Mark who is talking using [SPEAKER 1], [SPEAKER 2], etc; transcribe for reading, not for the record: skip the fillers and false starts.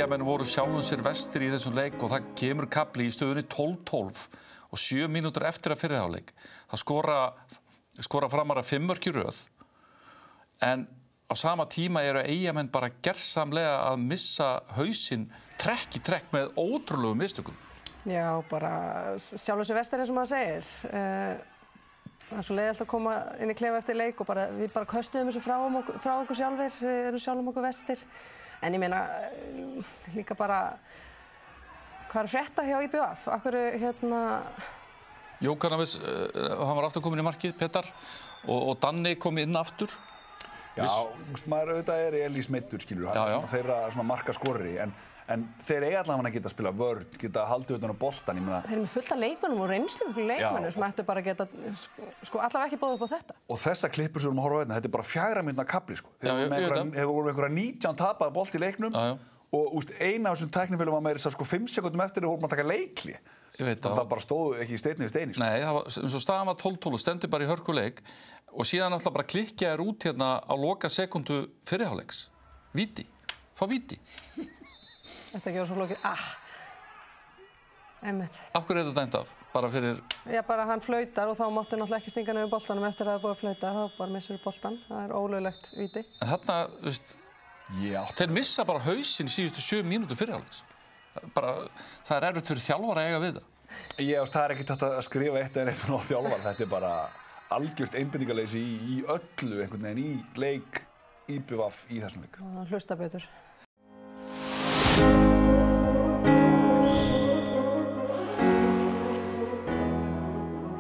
[SPEAKER 1] Eyjamenn voru sjálfum sér vestir í þessum leik og það kemur kafli í stöðunni 12-12 og 7 mínútur eftir að fyrri hálfleik. Það skora Framara 5 mörk í röð en á sama tíma eru Eyjamenn bara gersamlega að missa hausinn trekk í trekk með ótrúlegum mistökum.
[SPEAKER 2] Já, bara sjálfum sér vestir eins og maður segir. Það er svo leiðilegt að koma inn í klefa eftir leik og við bara köstuðum þessu frá okkur sjálfir, við erum sjálfum okkur vestir. En ég meina, líka bara, hvað er frétta hjá IBF? Akkur,
[SPEAKER 1] Jókanavis, hann var aftur komin í markið, Petar, og Danni kom inn aftur.
[SPEAKER 3] Já, maður auðvitað Elís meiddur, skilur, hann er þeirra markaskorari, en þeir eiga allavega að geta að spila vörn, geta haldið utan á boltan, ég meina. Þeir
[SPEAKER 2] eru með fullt af leikmönnum og reynslum leikmönnum sem ættu bara að geta, allavega ekki bóða upp á þetta. Og
[SPEAKER 3] þessa klippur sem við erum að horfa á hérna, þetta er bara 4 mínútna kafli, sko. Þeir voru með einhverja 19 tapaða bolt í leiknum og eina af þessum tæknifélum var með 5 sekúndum eftir og voru að taka leikli. Það bara stóð ekki í steini við steini.
[SPEAKER 1] Nei, eins og staðan var 12-12 og stendur bara í hörkuleik og síðan alltaf bara klikkja þér út hérna á loka sekundu fyrriháleiks. Víti. Fá víti.
[SPEAKER 2] Þetta gjör svo flókið. Einmitt.
[SPEAKER 1] Af hverju er þetta dæmt af? Bara fyrir...
[SPEAKER 2] Já, bara hann flautar og þá máttu náttúrulega ekki stinga niður boltanum eftir að það er búið að flauta. Þá bara missur boltan. Það er ólöglegt víti.
[SPEAKER 1] En þarna, veist, þeir missa bara hausinn síðustu 7 mínútur fyrriháleiks. Það er erfitt fyrir þjálfara að eiga við það.
[SPEAKER 3] Já, það er ekkert að skrifa eitt eða neitt svona á þjálfara. Þetta er bara algjört einbeitingarleysi í öllu einhvern veginn í leik IBVF í þessum leik.
[SPEAKER 2] Hlusta betur.